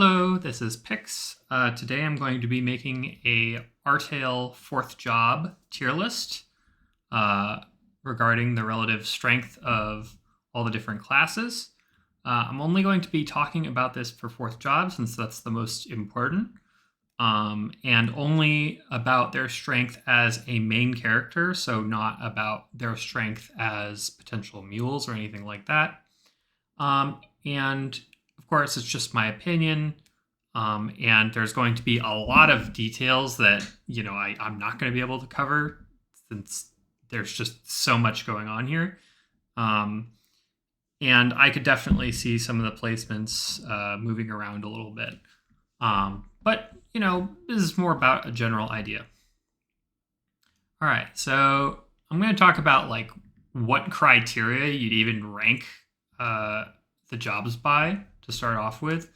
Hello, this is Pix. Today I'm going to be making a Artale 4th job tier list regarding the relative strength of all the different classes. I'm only going to be talking about this for 4th job since that's the most important, and only about their strength as a main character, so not about their strength as potential mules or anything like that. And of course, it's just my opinion, and there's going to be a lot of details that, I'm not going to be able to cover since there's just so much going on here. And I could definitely see some of the placements moving around a little bit. But, this is more about a general idea. All right, so I'm going to talk about what criteria you'd even rank the jobs by to start off with.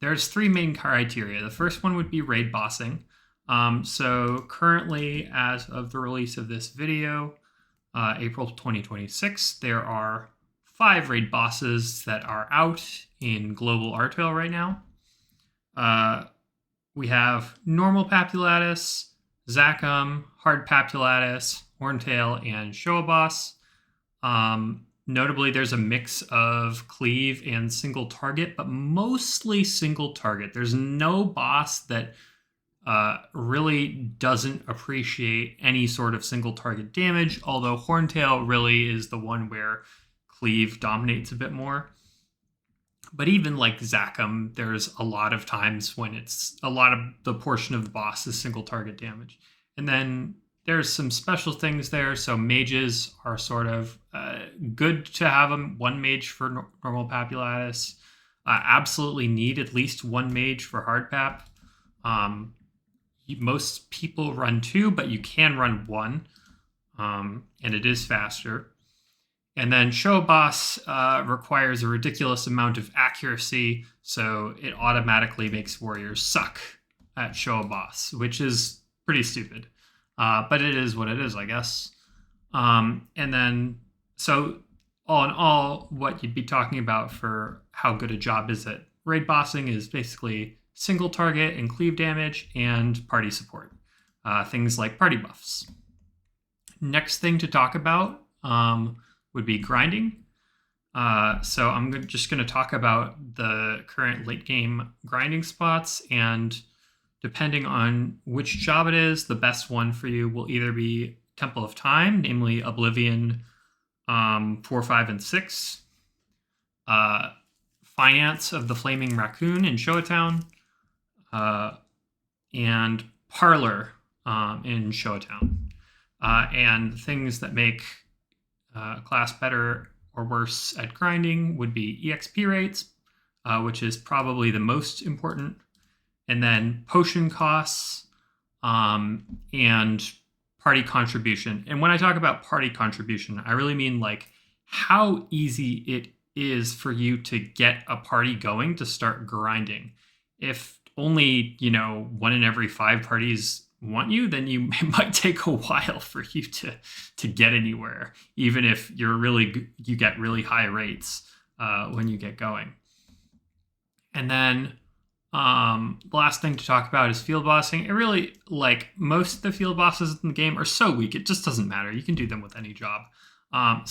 There's 3 main criteria. The first one would be raid bossing. So currently, as of the release of this video, April 2026, there are 5 raid bosses that are out in global Artale right now. We have normal Papulatus, Zacum, hard Papulatus, Horntail, and Showa boss. Notably, there's a mix of cleave and single target, but mostly single target. There's no boss that really doesn't appreciate any sort of single target damage, although Horntail really is the one where cleave dominates a bit more. But even like Zacum, there's a lot of times when it's a lot of the portion of the boss is single target damage. And then there's some special things there. So mages are sort of good to have them. 1 mage for normal Papulatus. Absolutely need at least 1 mage for hard Pap. Most people run 2, but you can run 1. And it is faster. And then Showa boss requires a ridiculous amount of accuracy, so it automatically makes warriors suck at Showa boss, which is pretty stupid. But it is what it is, I guess. And then, so all in all, what you'd be talking about for how good a job is at raid bossing is basically single target and cleave damage and party support. Things like party buffs. Next thing to talk about would be grinding. So I'm just going to talk about the current late game grinding spots, and depending on which job it is, the best one for you will either be Temple of Time, namely Oblivion 4, 5, and 6. Finance of the Flaming Raccoon in Showa Town. And Parlor in Showa Town. And things that make class better or worse at grinding would be EXP rates, which is probably the most important, and then potion costs, and party contribution. And when I talk about party contribution, I really mean how easy it is for you to get a party going to start grinding. If only 1 in every 5 parties want you, then it might take a while for you to get anywhere, even if you get really high rates when you get going. And then the last thing to talk about is field bossing. It really, most of the field bosses in the game are so weak, it just doesn't matter. You can do them with any job. And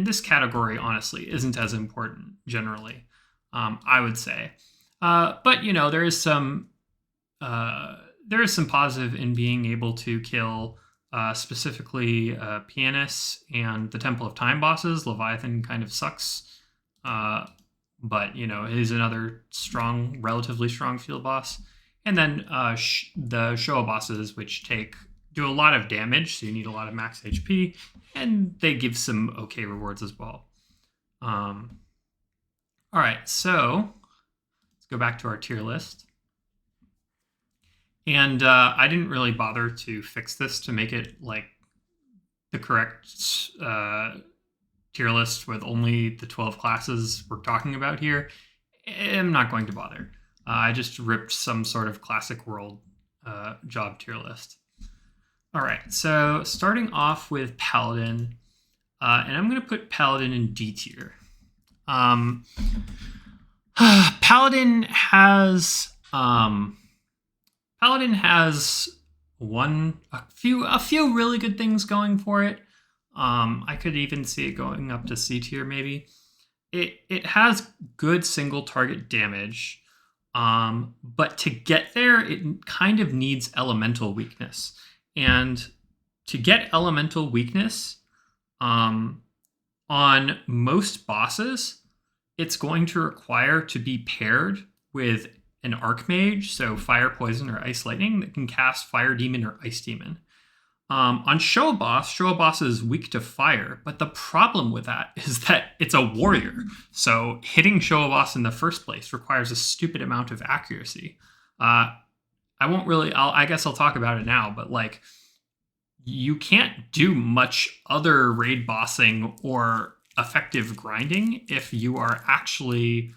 this category, honestly, isn't as important generally, I would say. But there is some positive in being able to kill specifically Pianist and the Temple of Time bosses. Leviathan kind of sucks, but he's another relatively strong field boss. And then the Showa bosses, which do a lot of damage, so you need a lot of max HP, and they give some okay rewards as well. All right, so let's go back to our tier list. And I didn't really bother to fix this to make it the correct tier list with only the 12 classes we're talking about here. I'm not going to bother. I just ripped some sort of classic world job tier list. All right, so starting off with Paladin, and I'm going to put Paladin in D tier. Paladin has Paladin has a few really good things going for it. I could even see it going up to C tier maybe. It has good single target damage, but to get there, it kind of needs elemental weakness. And to get elemental weakness, on most bosses, it's going to require to be paired with an Archmage, so Fire, Poison, or Ice Lightning, that can cast Fire Demon or Ice Demon. On Show Boss is weak to fire, but the problem with that is that it's a warrior. So hitting Show Boss in the first place requires a stupid amount of accuracy. I guess I'll talk about it now, but like, you can't do much other raid bossing or effective grinding if you are actually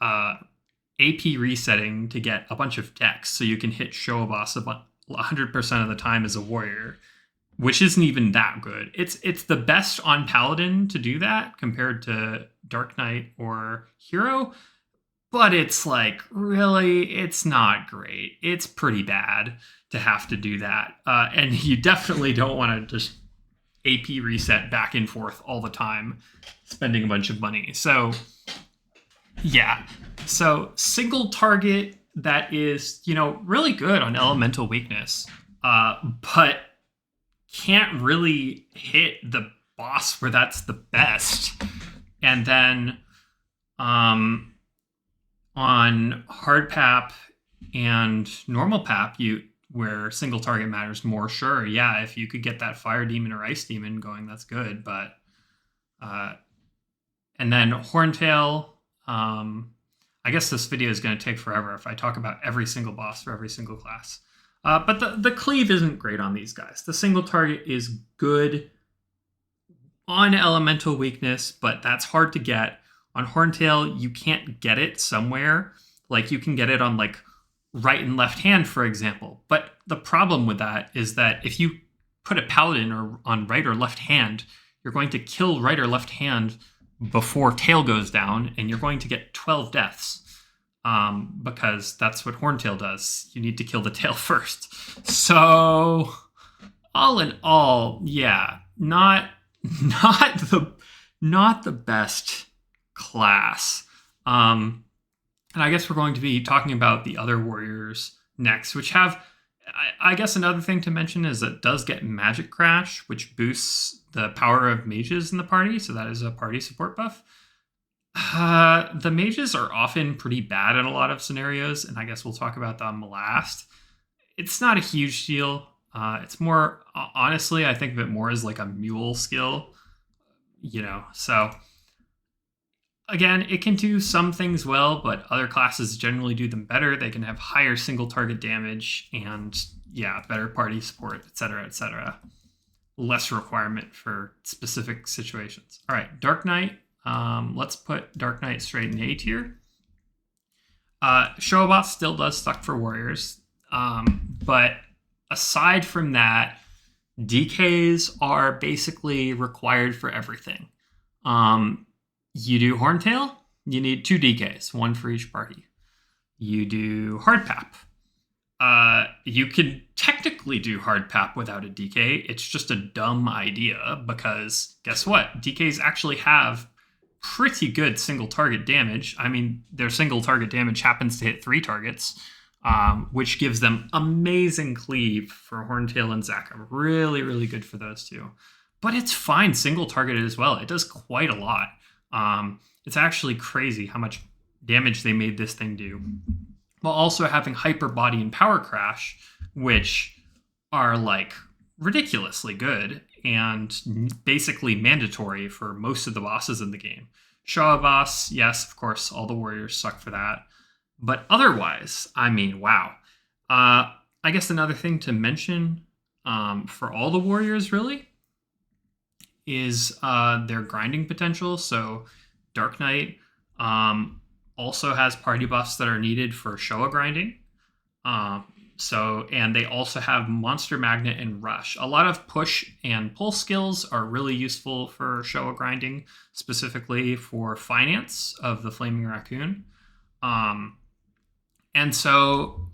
AP resetting to get a bunch of decks so you can hit Show Boss 100% of the time as a warrior, which isn't even that good. It's the best on Paladin to do that compared to Dark Knight or Hero, but it's like, really, it's not great. It's pretty bad to have to do that. And you definitely don't want to just AP reset back and forth all the time, spending a bunch of money. So, yeah. So, single target that is, really good on elemental weakness, but can't really hit the boss where that's the best. And then on hard pap and normal pap, where single target matters more, sure, yeah, if you could get that Fire Demon or Ice Demon going, that's good. But and then Horntail, I guess this video is going to take forever if I talk about every single boss for every single class. But the cleave isn't great on these guys. The single target is good on elemental weakness, but that's hard to get. On Horntail, you can't get it somewhere. Like, you can get it on, like, right and left hand, for example. But the problem with that is that if you put a Paladin on right or left hand, you're going to kill right or left hand before tail goes down, and you're going to get 12 deaths. Because that's what Horntail does. You need to kill the tail first. So, all in all, yeah, not the best class. And I guess we're going to be talking about the other warriors next, which have, I guess another thing to mention is that it does get Magic Crash, which boosts the power of mages in the party. So that is a party support buff. The mages are often pretty bad in a lot of scenarios, and I guess we'll talk about them last. It's not a huge deal. It's more, honestly, I think of it more as like a mule skill, so again, it can do some things well, but other classes generally do them better. They can have higher single target damage and, better party support, etc. Less requirement for specific situations. All right, Dark Knight. Let's put Dark Knight straight in A tier. Showbot still does suck for warriors, but aside from that, DKs are basically required for everything. You do Horntail, you need 2 DKs, 1 for each party. You do Hard Pap. You can technically do Hard Pap without a DK. It's just a dumb idea because guess what? DKs actually have pretty good single target damage. I mean, their single target damage happens to hit 3 targets, which gives them amazing cleave for Horntail and Zaka. Really, really good for those two. But it's fine single targeted as well. It does quite a lot. It's actually crazy how much damage they made this thing do. While also having Hyper Body and Power Crash, which are like ridiculously good and basically mandatory for most of the bosses in the game. Showa boss, yes, of course, all the warriors suck for that. But otherwise, I mean, wow. I guess another thing to mention for all the warriors, really, is their grinding potential. So Dark Knight also has party buffs that are needed for Showa grinding. And they also have Monster Magnet and Rush. A lot of push and pull skills are really useful for Showa grinding, specifically for finance of the Flaming Raccoon. And so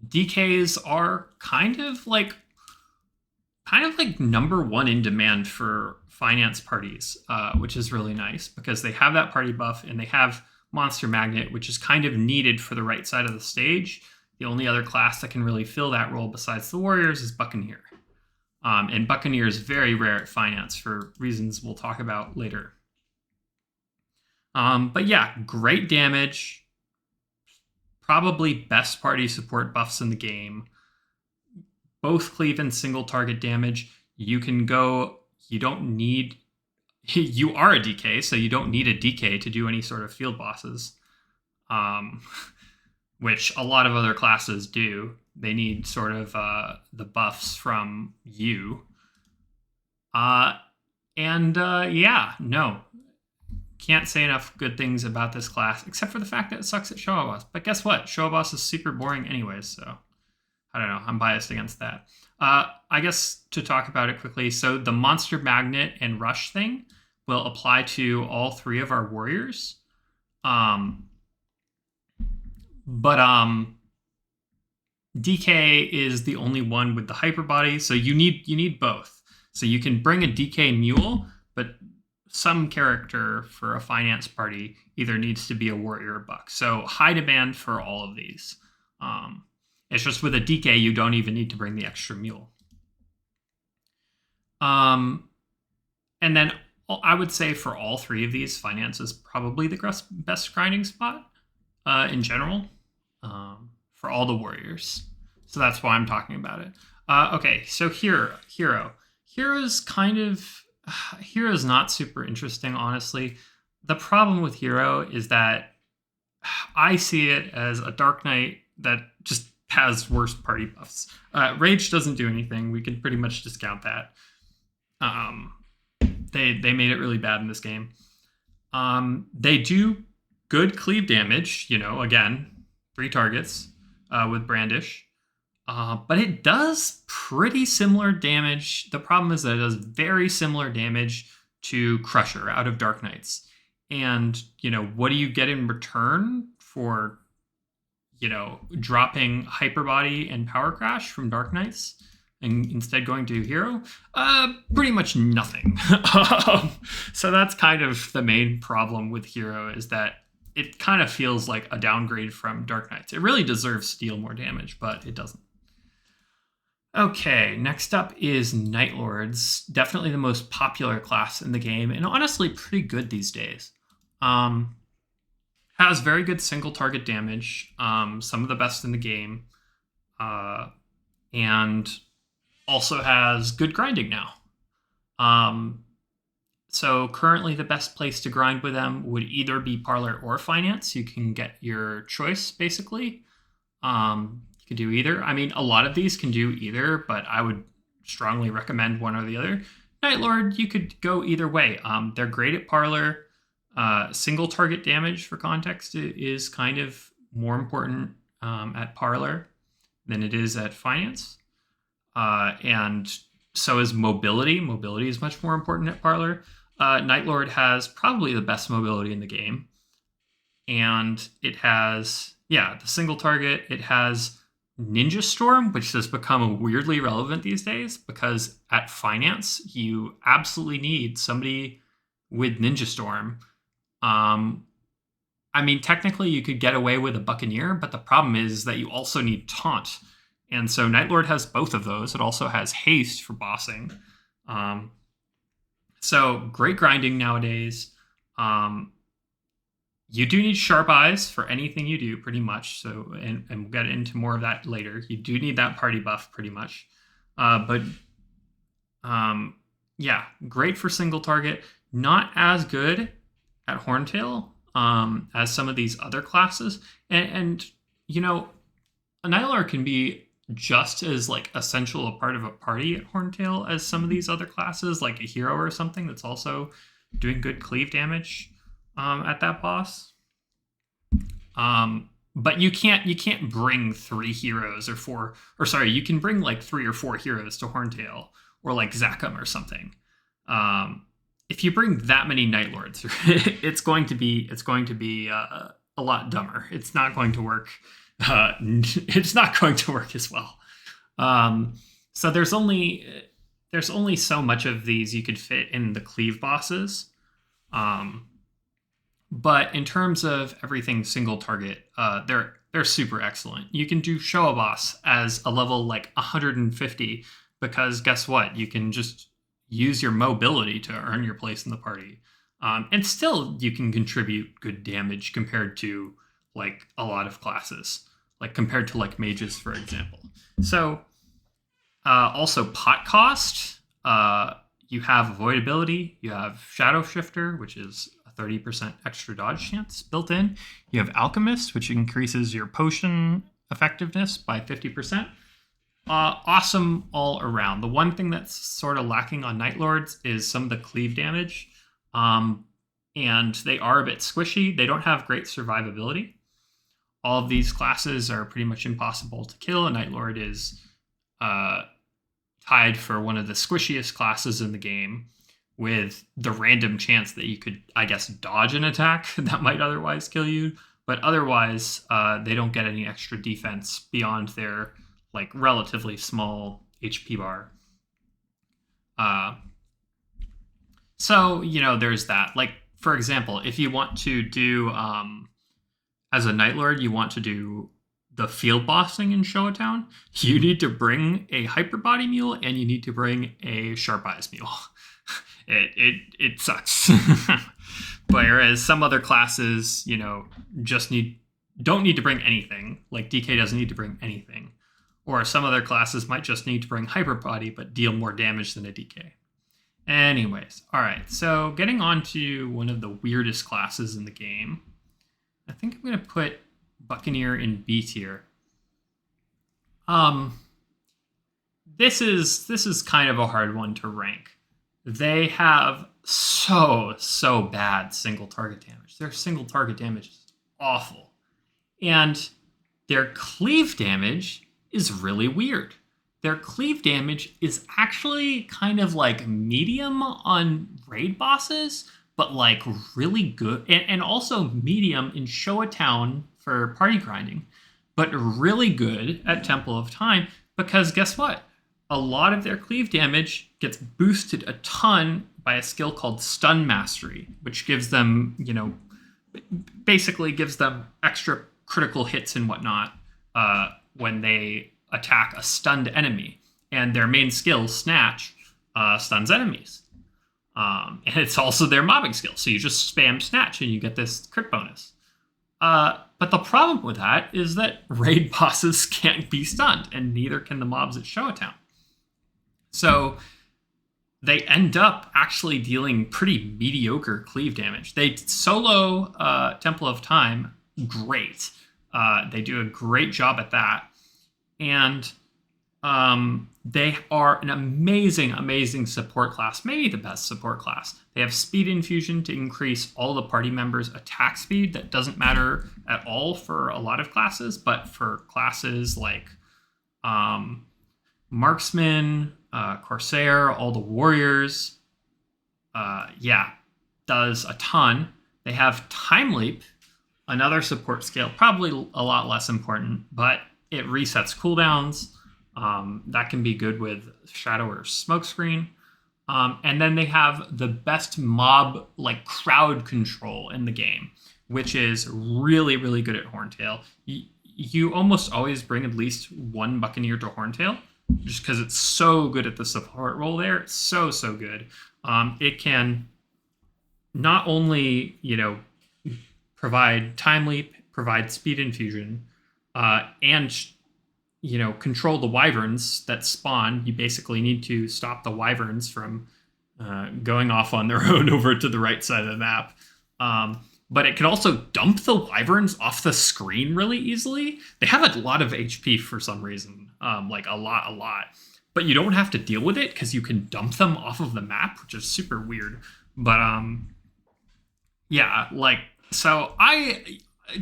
DKs are kind of like number one in demand for finance parties, which is really nice because they have that party buff and they have Monster Magnet, which is kind of needed for the right side of the stage. The only other class that can really fill that role besides the Warriors is Buccaneer. And Buccaneer is very rare at finance for reasons we'll talk about later. But yeah, great damage. Probably best party support buffs in the game. Both cleave and single target damage. You can go, you don't need, you are a DK, so you don't need a DK to do any sort of field bosses, which a lot of other classes do. They need sort of the buffs from you. Yeah, no. Can't say enough good things about this class, except for the fact that it sucks at Showa Boss. But guess what? Showa Boss is super boring anyways, so I don't know. I'm biased against that. I guess to talk about it quickly, so the Monster Magnet and Rush thing will apply to all three of our warriors. DK is the only one with the hyper body, so you need both. So you can bring a DK mule, but some character for a finance party either needs to be a warrior or buck. So high demand for all of these. It's just with a DK, you don't even need to bring the extra mule. And then I would say for all three of these, finance is probably the best grinding spot in general for all the warriors. So that's why I'm talking about it. Okay, so Hero. Hero's not super interesting, honestly. The problem with Hero is that I see it as a Dark Knight that just has worse party buffs. Rage doesn't do anything. We can pretty much discount that. They made it really bad in this game. They do good cleave damage, again, 3 targets with Brandish. But it does pretty similar damage. The problem is that it does very similar damage to Crusher out of Dark Knights. And, what do you get in return for, dropping Hyperbody and Power Crash from Dark Knights and instead going to Hero? Pretty much nothing. So that's kind of the main problem with Hero, is that it kind of feels like a downgrade from Dark Knights. It really deserves to deal more damage, but it doesn't. Okay, next up is Night Lords. Definitely the most popular class in the game, and honestly pretty good these days. Has very good single target damage, some of the best in the game, and also has good grinding now. So currently the best place to grind with them would either be Parlor or Finance. You can get your choice, basically. You could do either. I mean, a lot of these can do either, but I would strongly recommend one or the other. Night Lord, you could go either way. They're great at Parlor. Single target damage, for context, is kind of more important at Parlor than it is at Finance. And so is mobility. Mobility is much more important at Parlor. Night Lord has probably the best mobility in the game. And it has, the single target. It has Ninja Storm, which has become weirdly relevant these days because at Finance, you absolutely need somebody with Ninja Storm. I mean, technically you could get away with a Buccaneer, but the problem is that you also need Taunt. And so Night Lord has both of those. It also has Haste for bossing. So great grinding nowadays. You do need Sharp Eyes for anything you do, pretty much. So, and we'll get into more of that later. You do need that party buff, pretty much. Great for single target. Not as good at Horntail as some of these other classes. And a Night Lord can be just as essential a part of a party at Horntail as some of these other classes, like a Hero or something that's also doing good cleave damage at that boss. but you can't bring 3 heroes or four, or sorry, you can bring like 3 or 4 heroes to Horntail or like Zachem or something. If you bring that many Night Lords, it's going to be a lot dumber. It's not going to work. It's not going to work as well. So there's only so much of these you could fit in the cleave bosses. But in terms of everything single target, they're super excellent. You can do Showa Boss as a level like 150 because guess what? You can just use your mobility to earn your place in the party. And still you can contribute good damage compared to like a lot of classes, like compared to like mages, for example. So also pot cost, you have avoidability, you have Shadow Shifter, which is a 30% extra dodge chance built in. You have Alchemist, which increases your potion effectiveness by 50%. Awesome all around. The one thing that's sort of lacking on Night Lords is some of the cleave damage. And they are a bit squishy. They don't have great survivability. All of these classes are pretty much impossible to kill. A Night Lord is tied for one of the squishiest classes in the game, with the random chance that you could, I guess, dodge an attack that might otherwise kill you. But otherwise, they don't get any extra defense beyond their like relatively small HP bar. So, there's that. Like, for example, if you want to do, as a Night Lord, you want to do the field bossing in Showa Town, you need to bring a Hyper Body Mule and you need to bring a Sharp Eyes Mule. It sucks. Whereas some other classes, don't need to bring anything. Like DK doesn't need to bring anything. Or some other classes might just need to bring Hyper Body but deal more damage than a DK. Anyways, all right. So getting on to one of the weirdest classes in the game, I think I'm going to put Buccaneer in B tier. This is kind of a hard one to rank. They have so bad single target damage. Their single target damage is awful. And their cleave damage is really weird. Their cleave damage is actually kind of like medium on raid bosses, but like really good, and also medium in Showa Town for party grinding, but really good at Temple of Time, because guess what? A lot of their cleave damage gets boosted a ton by a skill called Stun Mastery, which gives them, basically gives them extra critical hits and whatnot when they attack a stunned enemy. And their main skill, Snatch, stuns enemies. And it's also their mobbing skill. So you just spam Snatch and you get this crit bonus. But the problem with that is that raid bosses can't be stunned, and neither can the mobs at Showa Town. So they end up actually dealing pretty mediocre cleave damage. They solo Temple of Time great. They do a great job at that. And they are an amazing support class, maybe the best support class. They have Speed Infusion to increase all the party members' attack speed. That doesn't matter at all for a lot of classes, but for classes like Marksman, Corsair, all the warriors, does a ton. They have Time Leap, another support skill, probably a lot less important, but it resets cooldowns. That can be good with Shadow or Smokescreen. And then they have the best mob, like crowd control in the game, which is really, really good at Horntail. You almost always bring at least one Buccaneer to Horntail, just because it's so good at the support role there. It's so good. It can not only, provide Time Leap, provide Speed Infusion, and control the wyverns that spawn. You basically need to stop the wyverns from going off on their own over to the right side of the map. But it can also dump the wyverns off the screen really easily. They have a lot of HP for some reason, like a lot. But you don't have to deal with it because you can dump them off of the map, which is super weird. But so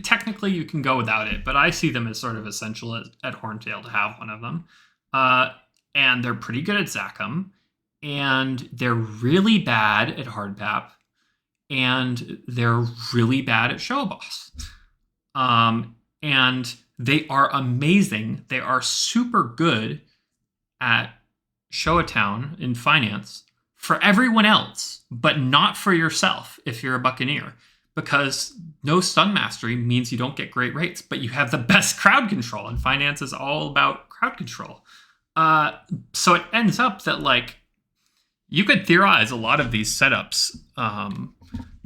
technically you can go without it, but I see them as sort of essential at Horntail to have one of them. And they're pretty good at Zachem, and they're really bad at Hardpap, and they're really bad at Show Boss. And they are amazing. They are super good at Show a Town in finance for everyone else, but not for yourself if you're a Buccaneer. Because no stun mastery means you don't get great rates, but you have the best crowd control, and finance is all about crowd control. So it ends up that, like, you could theorize a lot of these setups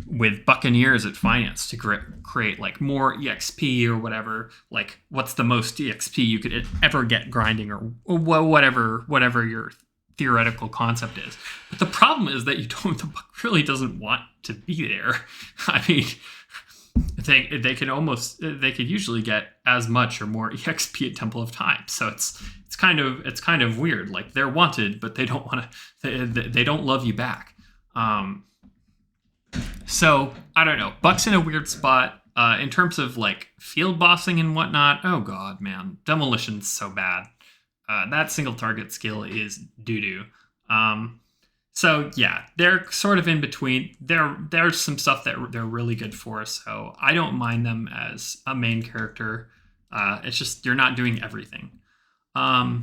with Buccaneers at finance to create like more EXP or whatever. Like, what's the most EXP you could ever get grinding, or whatever your theoretical concept is. But the problem is that the book really doesn't want to be there. I mean, they could usually get as much or more EXP at Temple of Time. So it's kind of weird. Like, they're wanted, but they don't want to. They don't love you back. So I don't know. Buck's in a weird spot in terms of like field bossing and whatnot. Oh god, man, Demolition's so bad. That single target skill is doo-doo. So yeah, they're sort of in between. There's some stuff that they're really good for, so I don't mind them as a main character. It's just you're not doing everything. Now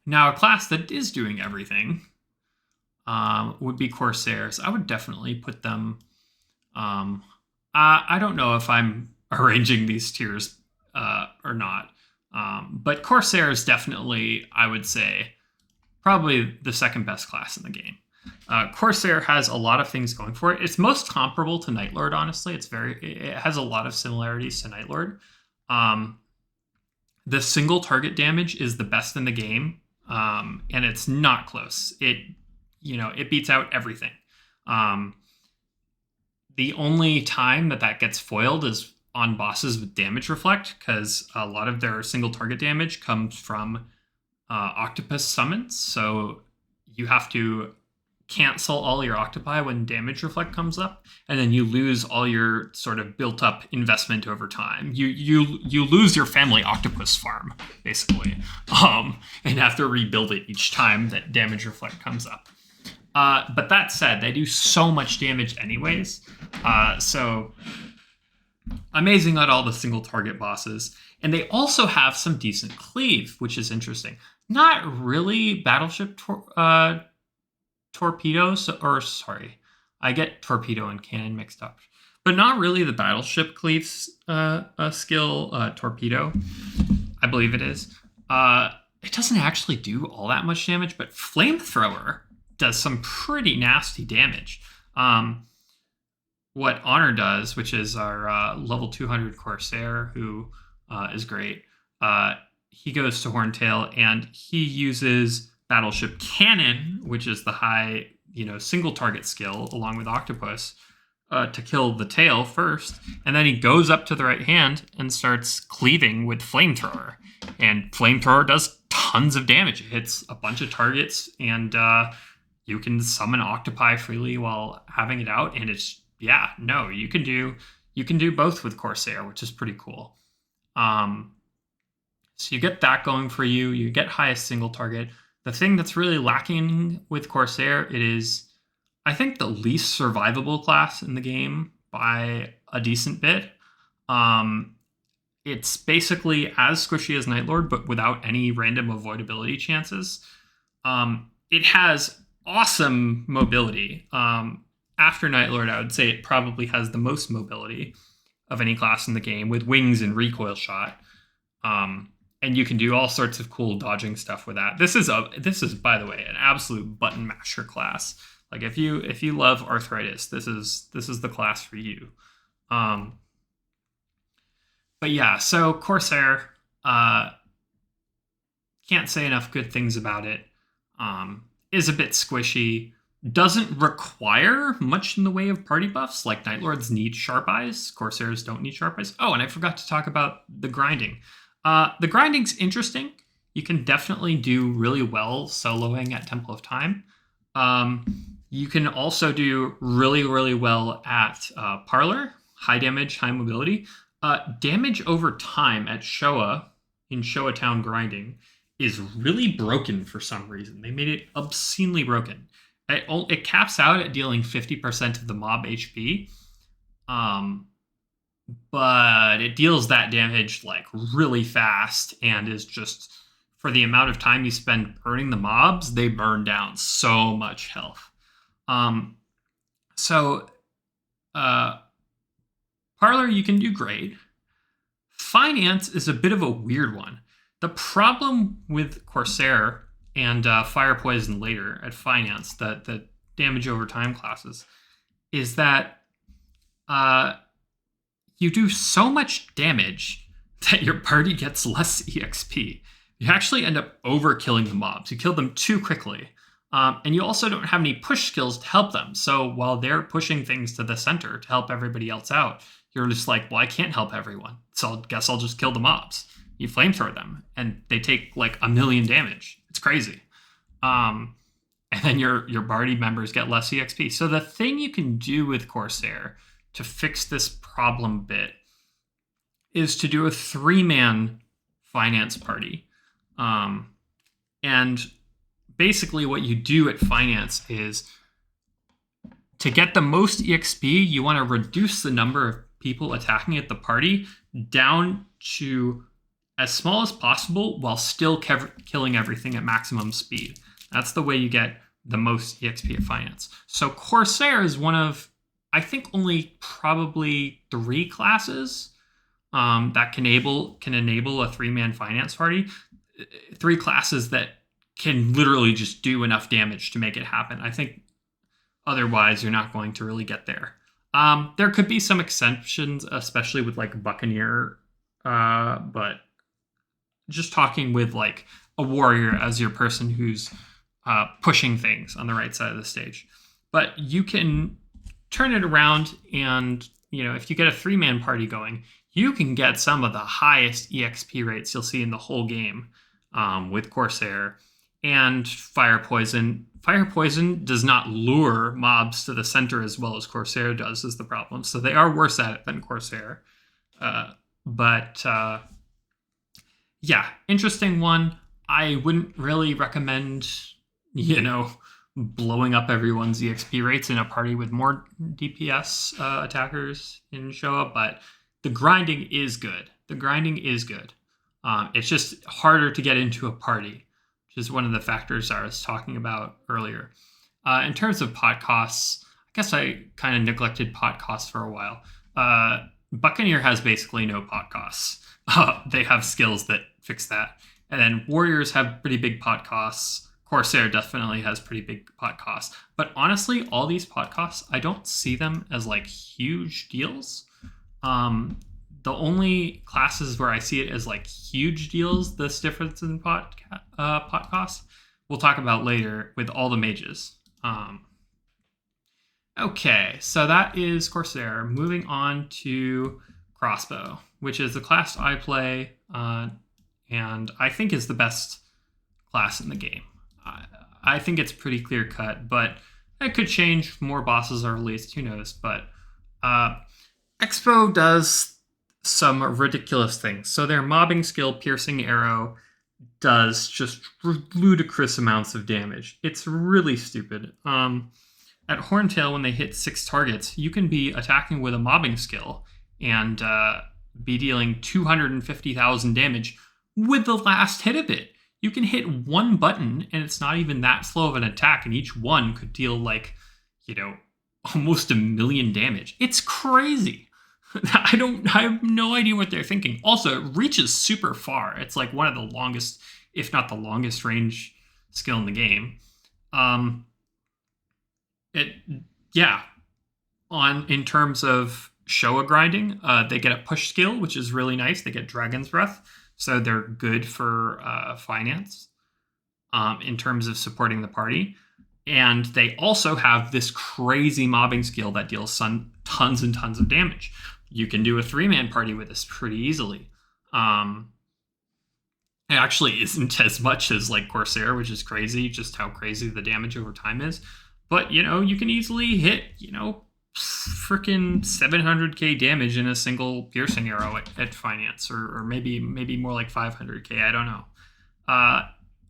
a class that is doing everything would be Corsairs. I would definitely put them. I don't know if I'm arranging these tiers or not. But Corsair is definitely, I would say, probably the second best class in the game. Corsair has a lot of things going for it. It's most comparable to Nightlord, honestly. It has a lot of similarities to Nightlord. The single target damage is the best in the game, and it's not close. It beats out everything. The only time that gets foiled is on bosses with damage reflect, because a lot of their single target damage comes from octopus summons. So you have to cancel all your octopi when damage reflect comes up, and then you lose all your sort of built up investment over time. You lose your family octopus farm basically, and have to rebuild it each time that damage reflect comes up. But that said, they do so much damage anyways. So amazing at all the single target bosses. And they also have some decent cleave, which is interesting. Not really battleship torpedoes, or sorry, I get torpedo and cannon mixed up. But not really the battleship cleave skill, torpedo, I believe it is. It doesn't actually do all that much damage, but flamethrower does some pretty nasty damage. What Honor does, which is our level 200 Corsair, who is great, he goes to Horntail and he uses Battleship Cannon, which is the high, single target skill, along with Octopus, to kill the tail first. And then he goes up to the right hand and starts cleaving with Flamethrower. And Flamethrower does tons of damage. It hits a bunch of targets, and you can summon Octopi freely while having it out, and it's you can do both with Corsair, which is pretty cool. So you get that going for you. You get highest single target. The thing that's really lacking with Corsair, it is, I think, the least survivable class in the game by a decent bit. It's basically as squishy as Nightlord, but without any random avoidability chances. It has awesome mobility. After Nightlord, I would say it probably has the most mobility of any class in the game, with wings and recoil shot. And you can do all sorts of cool dodging stuff with that. This is, by the way, an absolute button masher class. Like, if you love arthritis, this is the class for you. But yeah, so Corsair, can't say enough good things about it. Is a bit squishy. Doesn't require much in the way of party buffs. Like, Nightlords need sharp eyes. Corsairs don't need sharp eyes. Oh, and I forgot to talk about the grinding. The grinding's interesting. You can definitely do really well soloing at Temple of Time. You can also do really, really well at Parlor. high damage, high mobility. Damage over time at Showa, in Showa Town grinding, is really broken for some reason. They made it obscenely broken. It caps out at dealing 50% of the mob HP, but it deals that damage like really fast and is just, for the amount of time you spend burning the mobs, they burn down so much health. Parlor, you can do great. Finance is a bit of a weird one. The problem with Corsair and Fire Poison later at Finance, the damage over time classes, is that you do so much damage that your party gets less EXP. You actually end up overkilling the mobs. You kill them too quickly. And you also don't have any push skills to help them. So while they're pushing things to the center to help everybody else out, you're just like, well, I can't help everyone. So I guess I'll just kill the mobs. You flamethrower them, and they take like 1 million damage. It's crazy. And then your party members get less EXP. So the thing you can do with Corsair to fix this problem bit is to do a 3-man finance party. And basically what you do at finance is, to get the most EXP, you want to reduce the number of people attacking at the party down to as small as possible while still killing everything at maximum speed. That's the way you get the most EXP at finance. So Corsair is one of, I think, only probably 3 classes that can enable a 3-man finance party. 3 classes that can literally just do enough damage to make it happen. I think otherwise you're not going to really get there. There could be some exceptions, especially with like Buccaneer, but just talking with like a warrior as your person who's pushing things on the right side of the stage. But you can turn it around, and if you get a 3-man party going, you can get some of the highest EXP rates you'll see in the whole game with Corsair and Fire Poison. Fire Poison does not lure mobs to the center as well as Corsair does, is the problem. So they are worse at it than Corsair. Yeah, interesting one. I wouldn't really recommend, blowing up everyone's EXP rates in a party with more DPS attackers in Showa, but the grinding is good. It's just harder to get into a party, which is one of the factors I was talking about earlier. In terms of pot costs, I guess I kind of neglected pot costs for a while. Buccaneer has basically no pot costs. They have skills that fix that. And then Warriors have pretty big pot costs. Corsair definitely has pretty big pot costs. But honestly, all these pot costs, I don't see them as like huge deals. The only classes where I see it as like huge deals, this difference in pot costs, we'll talk about later with all the mages. Okay, so that is Corsair. Moving on to Crossbow, which is the class I play, and I think is the best class in the game. I think it's pretty clear cut, but it could change. More bosses are released, who knows? But Expo does some ridiculous things. So their mobbing skill, Piercing Arrow, does just ludicrous amounts of damage. It's really stupid. At Horntail, when they hit 6 targets, you can be attacking with a mobbing skill and be dealing 250,000 damage with the last hit of it. You can hit one button, and it's not even that slow of an attack, and each one could deal like, almost 1 million damage. It's crazy. I have no idea what they're thinking. Also, it reaches super far. It's like one of the longest, if not the longest range skill in the game. In terms of Showa grinding, they get a push skill, which is really nice. They get Dragon's Breath, so they're good for finance in terms of supporting the party. And they also have this crazy mobbing skill that deals tons and tons of damage. You can do a 3-man party with this pretty easily. It actually isn't as much as like Corsair, which is crazy, just how crazy the damage over time is. But, you can easily hit, freaking 700k damage in a single piercing arrow at finance, or maybe more like 500k. I don't know.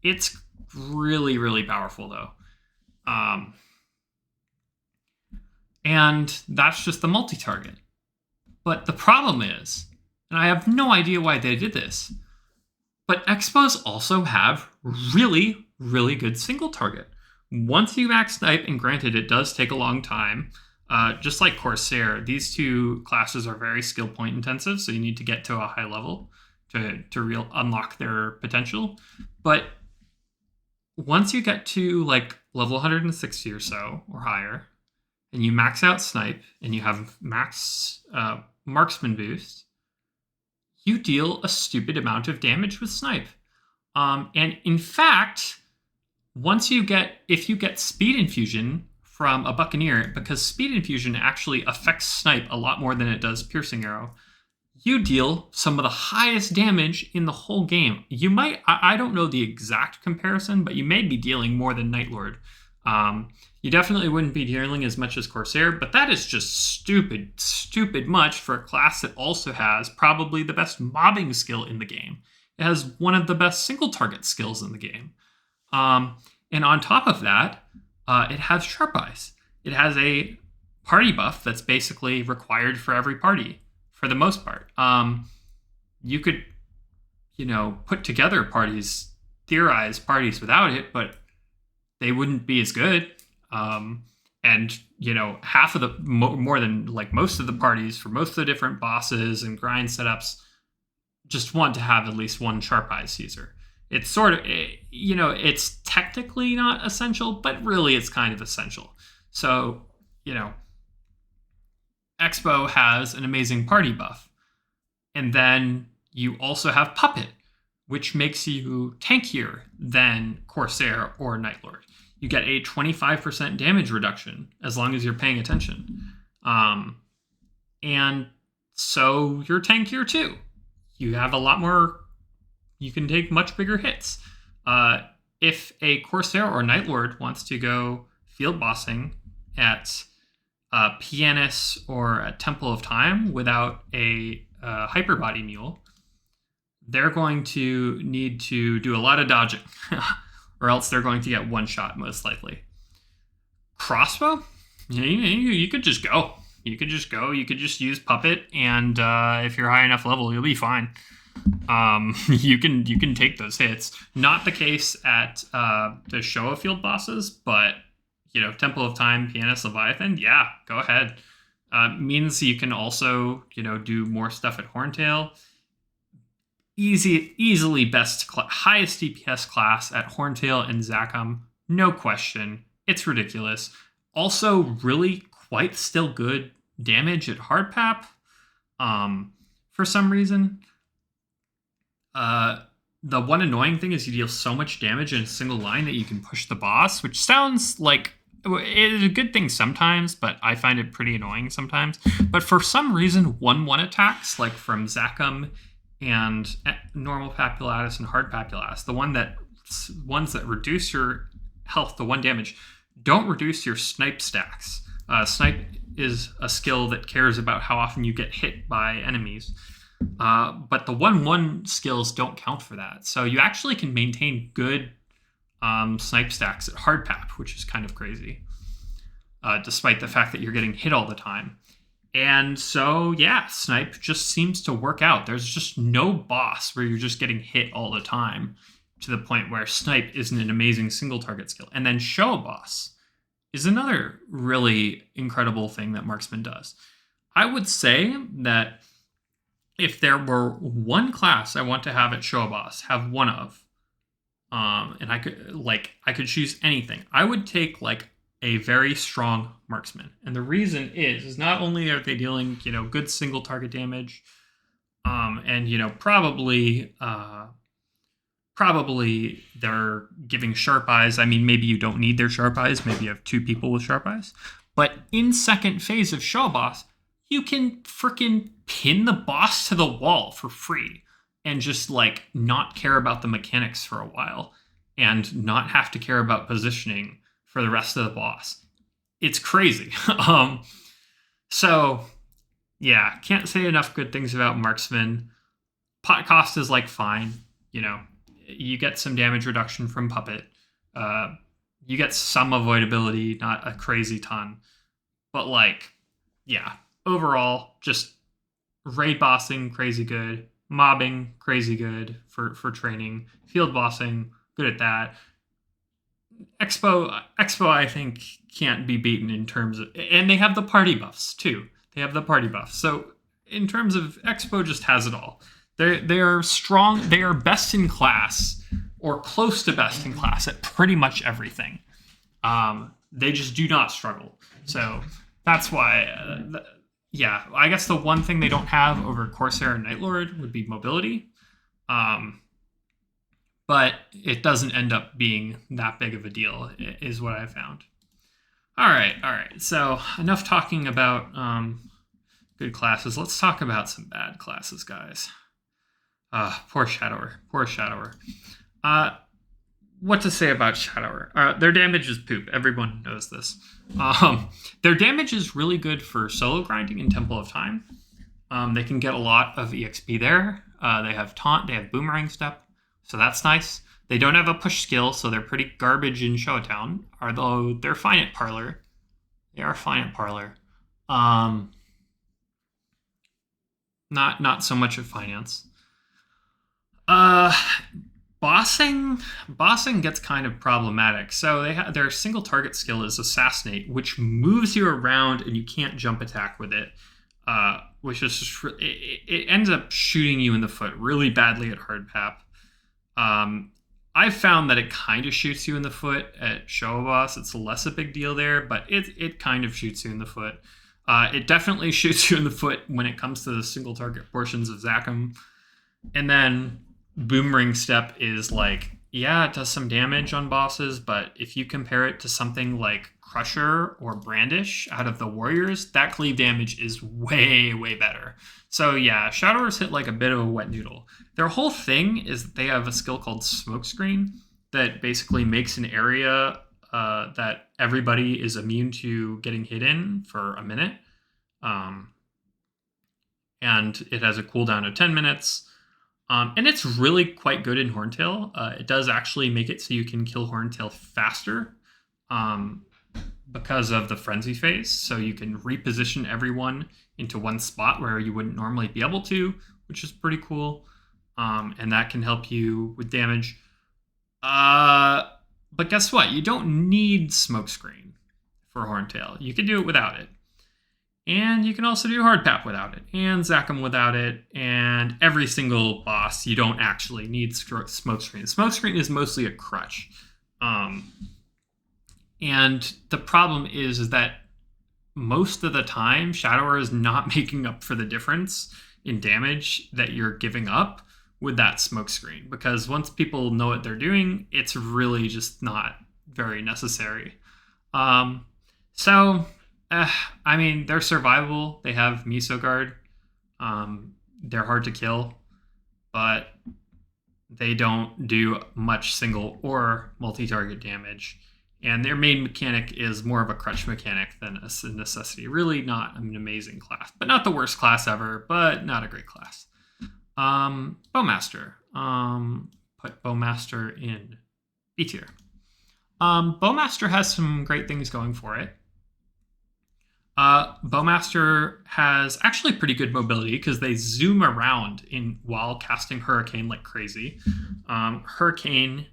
It's really, really powerful though. And that's just the multi-target. But the problem is, and I have no idea why they did this, but Expos also have really, really good single target. Once you max snipe, and granted it does take a long time, just like Corsair, these two classes are very skill point intensive, so you need to get to a high level to unlock their potential. But once you get to like level 160 or so or higher, and you max out snipe, and you have max marksman boost, you deal a stupid amount of damage with snipe. And in fact, if you get speed infusion from a buccaneer, because speed infusion actually affects snipe a lot more than it does piercing arrow, you deal some of the highest damage in the whole game. You might, I don't know the exact comparison, but you may be dealing more than Nightlord. You definitely wouldn't be dealing as much as Corsair, but that is just stupid much for a class that also has probably the best mobbing skill in the game. It has one of the best single target skills in the game. And on top of that, it has Sharp Eyes. It has a party buff that's basically required for every party, for the most part. You could, put together parties, theorize parties without it, but they wouldn't be as good. And half of the more than like most of the parties for most of the different bosses and grind setups just want to have at least one Sharp Eyes user. It's sort of, it's technically not essential, but really it's kind of essential. So, Expo has an amazing party buff. And then you also have Puppet, which makes you tankier than Corsair or Nightlord. You get a 25% damage reduction as long as you're paying attention. And so you're tankier too. You have a lot more, you can take much bigger hits. If a Corsair or Nightlord wants to go field bossing at Pianist or a Temple of Time without a Hyperbody Mule, they're going to need to do a lot of dodging. Or else they're going to get one shot, most likely. Crossbow? You could just go. You could just use Puppet, and if you're high enough level, you'll be fine. You can take those hits. Not the case at the Showa field bosses, but Temple of Time, Pianist, Leviathan, yeah, go ahead. Means you can also do more stuff at Horntail. Easily highest DPS class at Horntail and Zachem, no question. It's ridiculous. Also, really quite still good damage at Hardpap. For some reason, the one annoying thing is you deal so much damage in a single line that you can push the boss, which sounds like it is a good thing sometimes, but I find it pretty annoying sometimes. But for some reason, 1/1 attacks, like from Zachem and normal Papulatus and hard Papulatus, the ones that reduce your health to 1 damage, don't reduce your snipe stacks. Snipe is a skill that cares about how often you get hit by enemies. But the 1/1 skills don't count for that. So you actually can maintain good snipe stacks at hard Pap, which is kind of crazy, despite the fact that you're getting hit all the time. And so, yeah, snipe just seems to work out. There's just no boss where you're just getting hit all the time to the point where snipe isn't an amazing single target skill. And then Showa boss is another really incredible thing that Marksman does. I would say that if there were one class I want to have at Showa boss, have one of, and I could choose anything, I would take like a very strong marksman. And the reason is not only are they dealing, good single target damage, and probably they're giving Sharp Eyes. I mean, maybe you don't need their Sharp Eyes. Maybe you have 2 people with Sharp Eyes. But in second phase of Showa boss, you can freaking pin the boss to the wall for free and just not care about the mechanics for a while and not have to care about positioning for the rest of the boss. It's crazy. So yeah, can't say enough good things about marksman. Pot cost is like fine. You know, you get some damage reduction from puppet. Uh, you get some avoidability, not a crazy ton, but like, yeah, overall, just raid bossing crazy good, mobbing crazy good for training, field bossing good at that. Expo I think can't be beaten in terms of, and they have the party buffs too. They have the party buffs. So in terms of Expo, just has it all. They're strong. They are best in class or close to best in class at pretty much everything. They just do not struggle. So that's why. Yeah, I guess the one thing they don't have over Corsair and Nightlord would be mobility. But it doesn't end up being that big of a deal, is what I found. All right. So enough talking about good classes. Let's talk about some bad classes, guys. Poor Shadower. What to say about Shadower? Their damage is poop. Everyone knows this. Their damage is really good for solo grinding in Temple of Time. They can get a lot of EXP there. They have Taunt. They have Boomerang Step. So that's nice. They don't have a push skill, so they're pretty garbage in Showtown. Although they're fine at Parlor. They are fine at Parlor. Not so much at Finance. Bossing gets kind of problematic. So their single target skill is Assassinate, which moves you around and you can't jump attack with it. Which is just, it ends up shooting you in the foot really badly at hard pap. I found that it kind of shoots you in the foot at Show Boss. It's less a big deal there, but it kind of shoots you in the foot. It definitely shoots you in the foot when it comes to the single target portions of Zachem. And then Boomerang Step is like, yeah, it does some damage on bosses, but if you compare it to something like Crusher or Brandish out of the Warriors, that cleave damage is way, way better. So yeah, Shadowers hit like a bit of a wet noodle. Their whole thing is that they have a skill called Smokescreen that basically makes an area that everybody is immune to getting hit in for a minute. And it has a cooldown of 10 minutes. And it's really quite good in Horntail. It does actually make it so you can kill Horntail faster because of the Frenzy phase. So you can reposition everyone into one spot where you wouldn't normally be able to, which is pretty cool. And that can help you with damage. But guess what? You don't need Smokescreen for Horntail. You can do it without it. And you can also do Hard Pap without it, and Zachem without it, and every single boss you don't actually need Smokescreen. Smokescreen is mostly a crutch. And the problem is that most of the time, Shadower is not making up for the difference in damage that you're giving up with that Smokescreen, because once people know what they're doing, it's really just not very necessary. I mean, they're survivable. They have Miso Guard. They're hard to kill, but they don't do much single or multi-target damage. And their main mechanic is more of a crutch mechanic than a necessity. Really not an amazing class, but not the worst class ever, but not a great class. Bowmaster. Put Bowmaster in B tier. Bowmaster has some great things going for it. Bowmaster has actually pretty good mobility because they zoom around while casting Hurricane like crazy. Hurricane,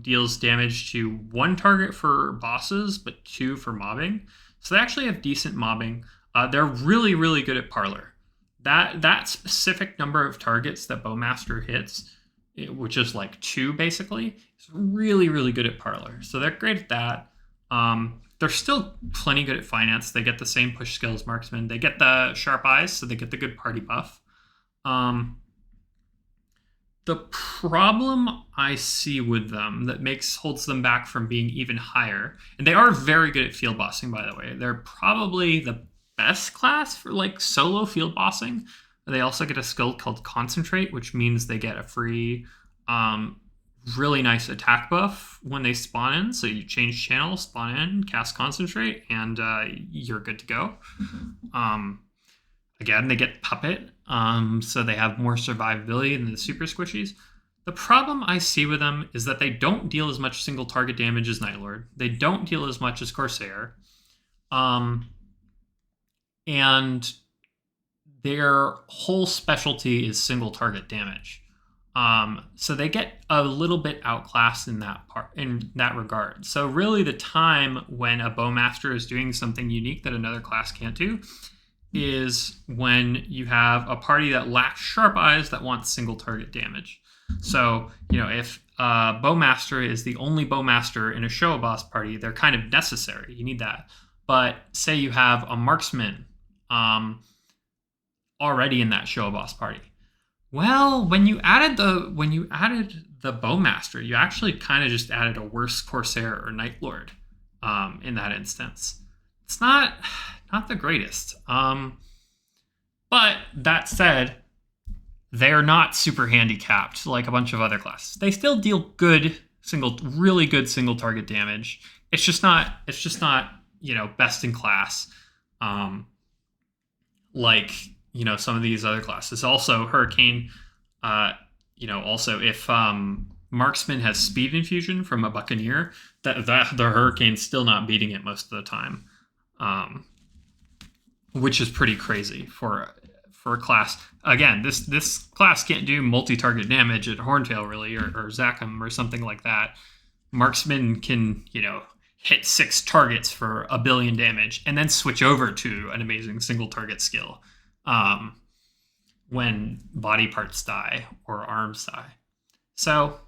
deals damage to one target for bosses, but 2 for mobbing. So they actually have decent mobbing. They're really, really good at Parlor. That specific number of targets that Bowmaster hits, which is like 2 basically, is really, really good at Parlor. So they're great at that. They're still plenty good at Finance. They get the same push skills Marksman. They get the Sharp Eyes, so they get the good party buff. The problem I see with them that holds them back from being even higher, and they are very good at field bossing, by the way. They're probably the best class for like solo field bossing. They also get a skill called Concentrate, which means they get a free really nice attack buff when they spawn in. So you change channel, spawn in, cast Concentrate, and you're good to go. Again, they get Puppet, so they have more survivability than the super squishies. The problem I see with them is that they don't deal as much single target damage as Nightlord. They don't deal as much as Corsair. And their whole specialty is single target damage. So they get a little bit outclassed in that regard. So really the time when a Bowmaster is doing something unique that another class can't do is when you have a party that lacks Sharp Eyes that wants single target damage. So, if Bowmaster is the only Bowmaster in a Show Boss party, they're kind of necessary. You need that. But say you have a Marksman already in that Show Boss party. Well, when you added the Bowmaster, you actually kind of just added a worse Corsair or Nightlord in that instance. It's not the greatest. But that said, they're not super handicapped like a bunch of other classes. They still deal really good single target damage. It's just not best in class. Like some of these other classes. Also, Hurricane. Also if Marksman has speed infusion from a Buccaneer, that the Hurricane's still not beating it most of the time. Which is pretty crazy for a class. Again, this class can't do multi-target damage at Horntail really, or Zachem or something like that. Marksman can, hit 6 targets for 1 billion damage and then switch over to an amazing single target skill when body parts die or arms die. So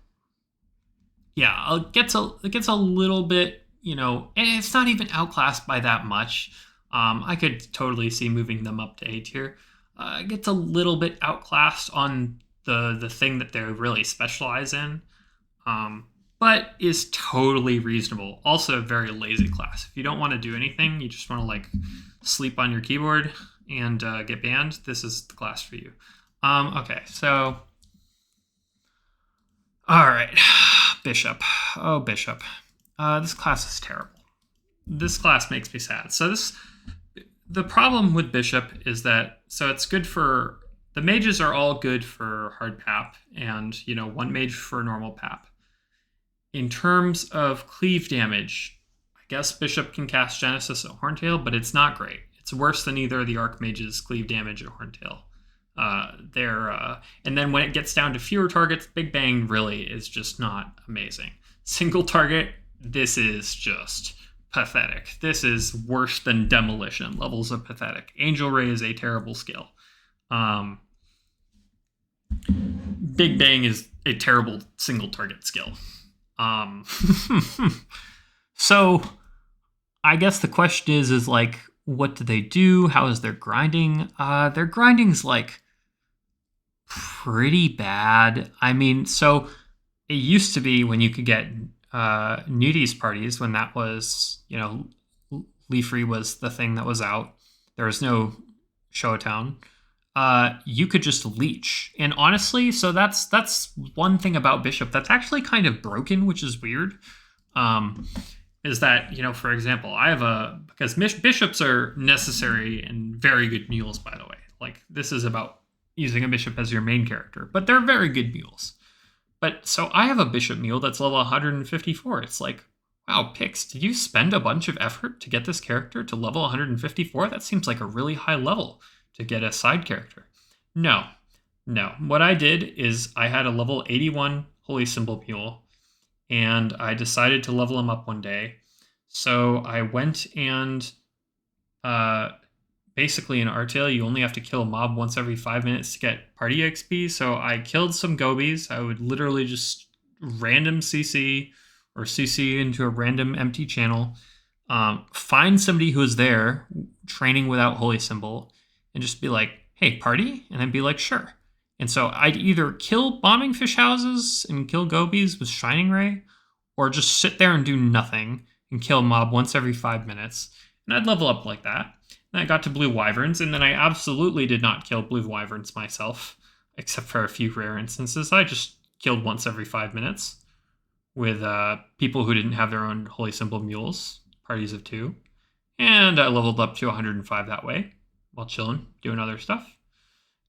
yeah, it gets a little bit, and it's not even outclassed by that much. I could totally see moving them up to A tier. It gets a little bit outclassed on the thing that they're really specialize in, but is totally reasonable. Also a very lazy class. If you don't want to do anything, you just want to sleep on your keyboard and get banned, this is the class for you. Okay, so all right, Bishop. Oh, Bishop. This class is terrible. This class makes me sad. So the problem with Bishop is that, so it's good for, the mages are all good for hard pap and, 1 mage for normal pap. In terms of cleave damage, I guess Bishop can cast Genesis at Horntail, but it's not great. It's worse than either of the Archmage's cleave damage at Horntail. And then when it gets down to fewer targets, Big Bang really is just not amazing. Single target, this is just pathetic. This is worse than Demolition levels of pathetic. Angel Ray is a terrible skill. Big Bang is a terrible single target skill. So I guess the question is what do they do? How is their grinding? Their grinding's pretty bad. I mean, so it used to be when you could get nudies parties, when that was, Leafree was the thing that was out. There was no Showtown. You could just leech. And honestly, so that's one thing about Bishop that's actually kind of broken, which is weird. Is that, for example, because bishops are necessary and very good mules, by the way. This is about using a bishop as your main character, but they're very good mules. But so I have a bishop mule that's level 154. It's wow, Pix, did you spend a bunch of effort to get this character to level 154? That seems like a really high level to get a side character. No. What I did is I had a level 81 Holy Symbol mule, and I decided to level him up one day. So I went and basically in Artale, you only have to kill a mob once every 5 minutes to get party XP. So I killed some gobies. I would literally just random CC or CC into a random empty channel, find somebody who is there training without Holy Symbol, and just be like, hey, party? And I'd be like, sure. And so I'd either kill bombing fish houses and kill gobies with Shining Ray, or just sit there and do nothing and kill a mob once every 5 minutes. And I'd level up like that. And I got to Blue Wyverns, and then I absolutely did not kill Blue Wyverns myself, except for a few rare instances. I just killed once every 5 minutes. with people who didn't have their own Holy Symbol mules, parties of 2. And I leveled up to 105 that way while chilling, doing other stuff.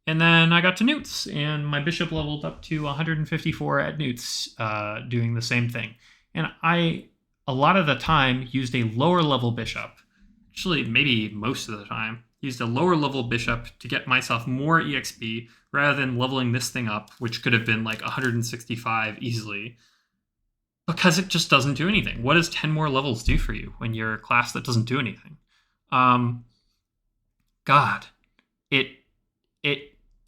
And then I got to Newts, and my bishop leveled up to 154 at Newts, doing the same thing. And I, a lot of the time, used a lower level bishop. Actually, maybe most of the time, used a lower level bishop to get myself more EXP rather than leveling this thing up, which could have been like 165 easily, because it just doesn't do anything. What does 10 more levels do for you when you're a class that doesn't do anything? God, it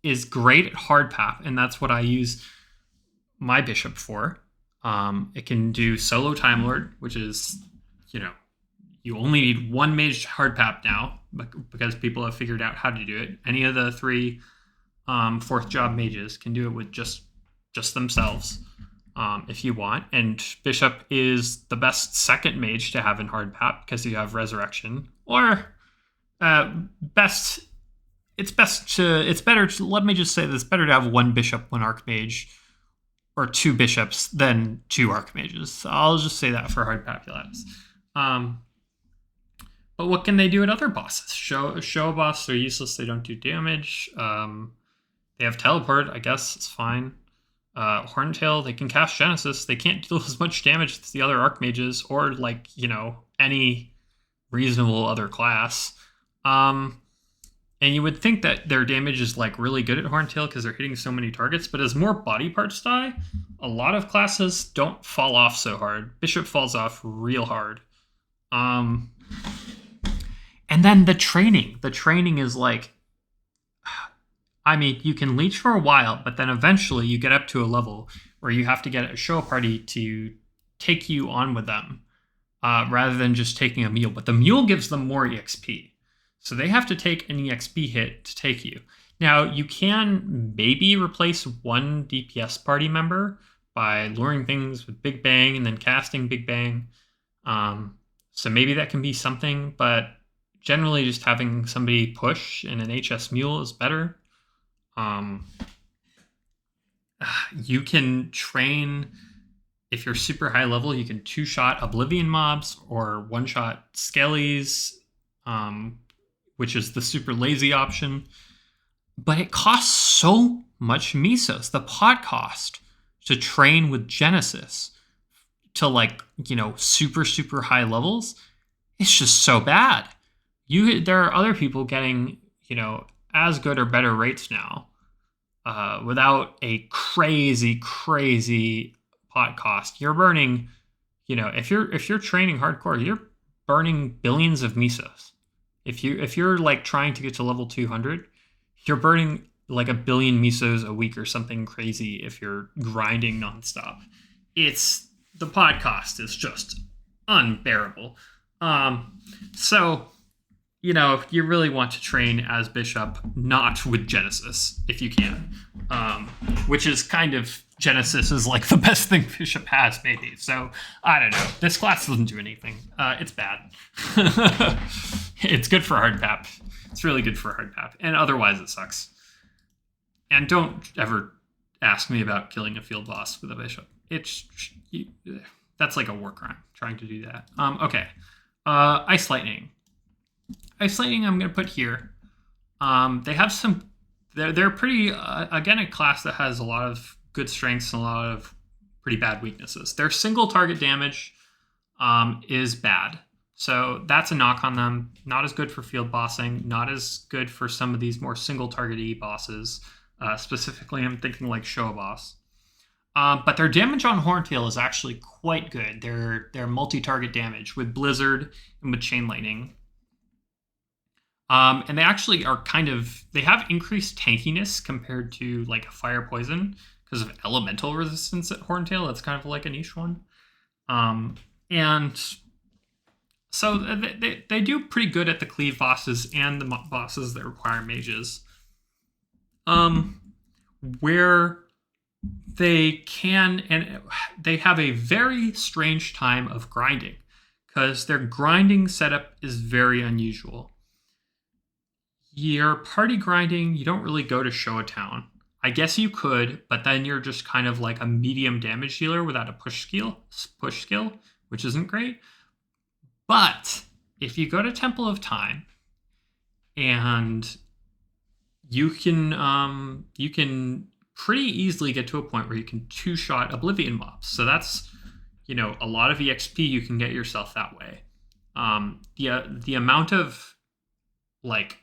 is great at hard path, and that's what I use my bishop for. It can do solo Time Lord, which is, you only need 1 mage hard path now because people have figured out how to do it. Any of the 3 4th job mages can do it with just themselves if you want. And bishop is the best 2nd mage to have in hard path because you have resurrection. Or it's better to, let me just say this, it's better to have 1 bishop, 1 archmage, or 2 bishops than 2 archmages. So I'll just say that for hard populatis. But what can they do at other bosses? Show boss, they're useless, they don't do damage. They have teleport, I guess it's fine. Horntail, they can cast Genesis. They can't deal as much damage as the other archmages or any reasonable other class. And you would think that their damage is really good at Horntail because they're hitting so many targets, but as more body parts die, a lot of classes don't fall off so hard. Bishop falls off real hard. And then the training. The training is you can leech for a while, but then eventually you get up to a level where you have to get a show party to take you on with them, rather than just taking a mule. But the mule gives them more EXP. So they have to take an EXP hit to take you. Now, you can maybe replace 1 DPS party member by luring things with Big Bang and then casting Big Bang. So maybe that can be something, but generally just having somebody push in an HS mule is better. You can train, if you're super high level, you can 2-shot Oblivion mobs or 1-shot Skellies, which is the super lazy option. But it costs so much Mesos. The pot cost to train with Genesis to super, super high levels, it's just so bad. There are other people getting, as good or better rates now, without a crazy, crazy pot cost. You're burning, if you're training hardcore, you're burning billions of Mesos. If you're trying to get to level 200, you're burning 1 billion Mesos a week or something crazy if you're grinding nonstop. The pot cost is just unbearable. So, you really want to train as bishop, not with Genesis, if you can. Which is kind of, Genesis is the best thing bishop has, maybe. So, I don't know. This class doesn't do anything. It's bad. It's good for hard pap. It's really good for hard pap. And otherwise, it sucks. And don't ever ask me about killing a field boss with a bishop. That's a war crime, trying to do that. Okay. Ice Lightning. Ice Lightning I'm going to put here. They have some... They're pretty... again, a class that has a lot of good strengths and a lot of pretty bad weaknesses. Their single target damage is bad. So that's a knock on them. Not as good for field bossing. Not as good for some of these more single target-y bosses. Specifically, I'm thinking Show Boss. But their damage on Horntail is actually quite good. Their multi-target damage with Blizzard and with Chain Lightning. And they actually are they have increased tankiness compared to a Fire Poison because of elemental resistance at Horntail. That's kind of a niche one. And so they do pretty good at the cleave bosses and the bosses that require mages. Where they can, and they have a very strange time of grinding because their grinding setup is very unusual. You're party grinding, you don't really go to show a town. I guess you could, but then you're just kind of like a medium damage dealer without a push skill, which isn't great. But if you go to Temple of Time, and you can pretty easily get to a point where you can two-shot Oblivion mobs. So that's, a lot of EXP you can get yourself that way. The amount of, like,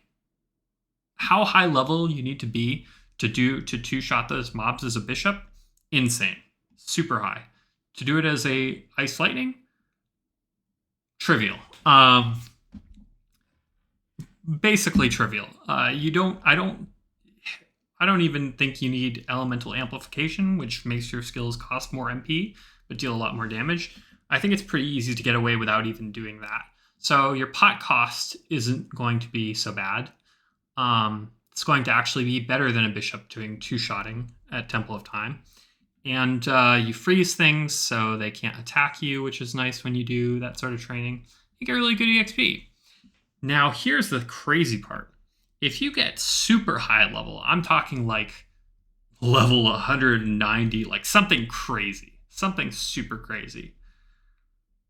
how high level you need to be to two-shot those mobs as a bishop, insane, super high. To do it as a Ice Lightning, trivial. Basically trivial. I don't even think you need elemental amplification, which makes your skills cost more MP but deal a lot more damage. I think it's pretty easy to get away without even doing that. So your pot cost isn't going to be so bad. It's going to actually be better than a bishop doing two-shotting at Temple of Time. And you freeze things so they can't attack you, which is nice when you do that sort of training. You get really good EXP. Now, here's the crazy part. If you get super high level, I'm talking like level 190, like something crazy, something super crazy.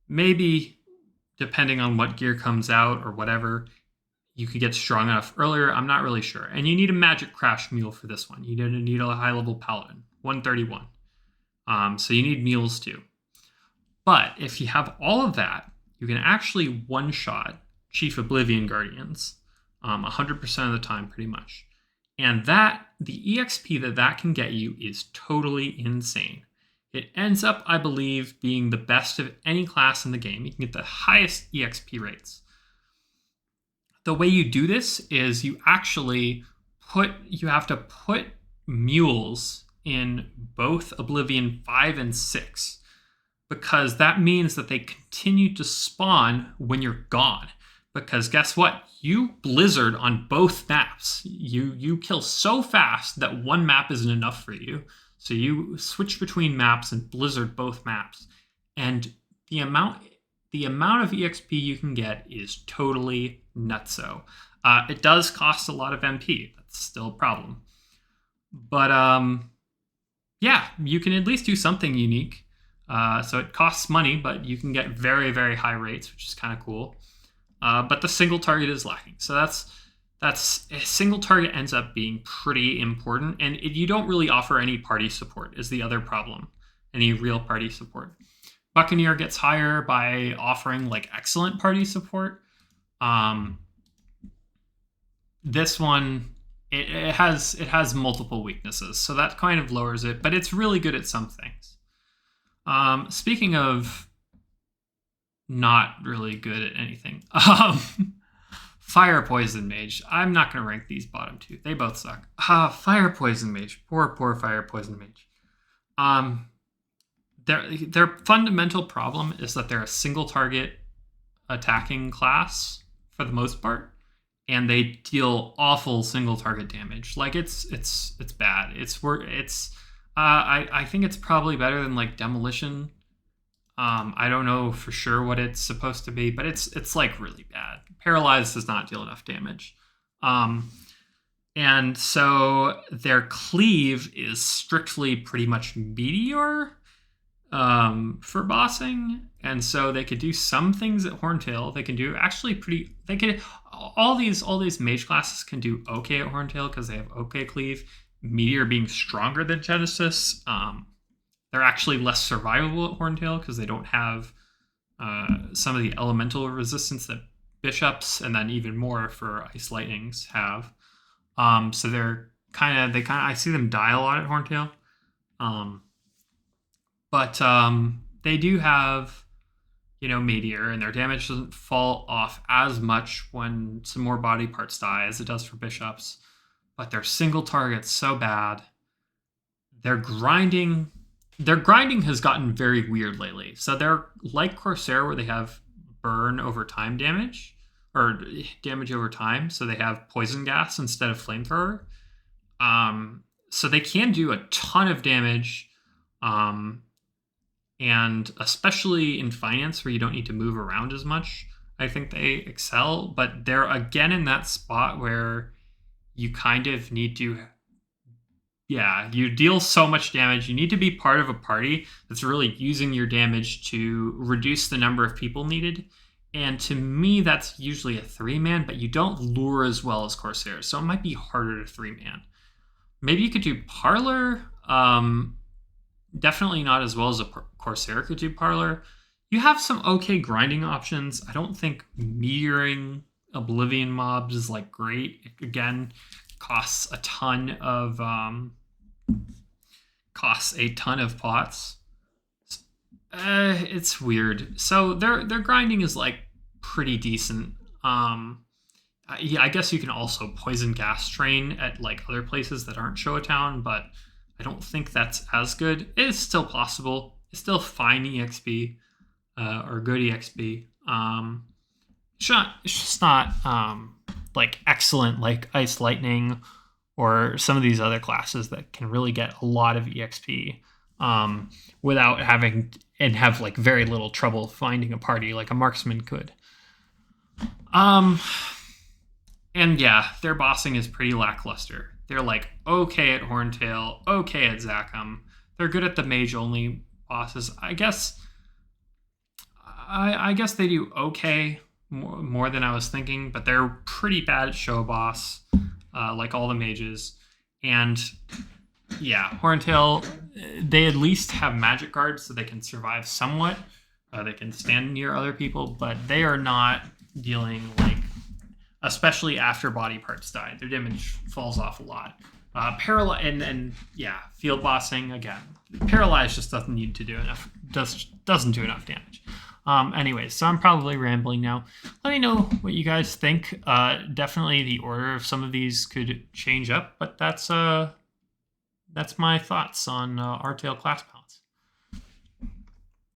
Maybe, depending on what gear comes out or whatever, you could get strong enough earlier. I'm not really sure. And you need a Magic Crash Mule for this one. You need a high level Paladin, 131. So you need mules too. But if you have all of that, you can actually one-shot Chief Oblivion Guardians 100% of the time, pretty much. And the EXP that can get you is totally insane. It ends up, I believe, being the best of any class in the game. You can get the highest EXP rates. The way you do this is you have to put mules in both Oblivion 5 and 6, because that means that they continue to spawn when you're gone. Because guess what? You blizzard on both maps. You kill so fast that one map isn't enough for you. So you switch between maps and blizzard both maps. And the amount of EXP you can get is totally nutso. It does cost a lot of MP. That's still a problem. But yeah, you can at least do something unique. So it costs money, but you can get very, very high rates, which is kind of cool. But the single target is lacking. So that's a single target ends up being pretty important. And you don't really offer any party support is the other problem. Any real party support. Buccaneer gets higher by offering like excellent party support. This one, it has multiple weaknesses. So that kind of lowers it, but it's really good at some things. Speaking of not really good at anything, Fire Poison Mage. I'm not going to rank these bottom two. They both suck. Fire Poison Mage. Poor Fire Poison Mage. Their fundamental problem is that they're a single target attacking class for the most part, and they deal awful single target damage. Like it's bad. I think it's probably better than like Demolition. I don't know for sure what it's supposed to be, but it's like really bad. Paralyzed does not deal enough damage. And so their cleave is strictly pretty much meteor for bossing. And so they could do some things at Horntail. They can do all these mage classes can do okay at Horntail because they have okay cleave. Meteor being stronger than Genesis. They're actually less survivable at Horntail because they don't have some of the elemental resistance that bishops and then even more for Ice Lightnings have. So I see them die a lot at Horntail. But they do have, Meteor, and their damage doesn't fall off as much when some more body parts die as it does for bishops. But their single target's so bad. Their grinding has gotten very weird lately. So they're like Corsair, where they have burn over time damage, or damage over time. So they have poison gas instead of flamethrower. So they can do a ton of damage. And especially in finance, where you don't need to move around as much, I think they excel. But they're again in that spot where you kind of need to Yeah, you deal so much damage. You need to be part of a party that's really using your damage to reduce the number of people needed. And to me, that's usually a 3-man, but you don't lure as well as Corsair, so it might be harder to 3-man. Maybe you could do Parlor. Definitely not as well as a Corsair could do Parlor. You have some okay grinding options. I don't think meteoring Oblivion mobs is like great. Again, costs a ton of pots. It's weird. So their grinding is like pretty decent. Yeah, I guess you can also poison gas train at like other places that aren't Showa Town, but I don't think that's as good. It is still possible. It's still fine EXP or good EXP. It's just not like excellent like Ice Lightning or some of these other classes that can really get a lot of EXP without having and have like very little trouble finding a party like a marksman could. And yeah, their bossing is pretty lackluster. They're like okay at Horntail, okay at Zachem. They're good at the mage only bosses. I guess they do okay, more than I was thinking, but they're pretty bad at show boss, like all the mages. And yeah, Horntail, they at least have magic guards so they can survive somewhat. They can stand near other people, but they are not dealing like, especially after body parts die, their damage falls off a lot. And yeah, field bossing again. Paralyze just doesn't need to do enough. Doesn't do enough damage. Anyways, so I'm probably rambling now. Let me know what you guys think. Definitely the order of some of these could change up, but that's my thoughts on Artale class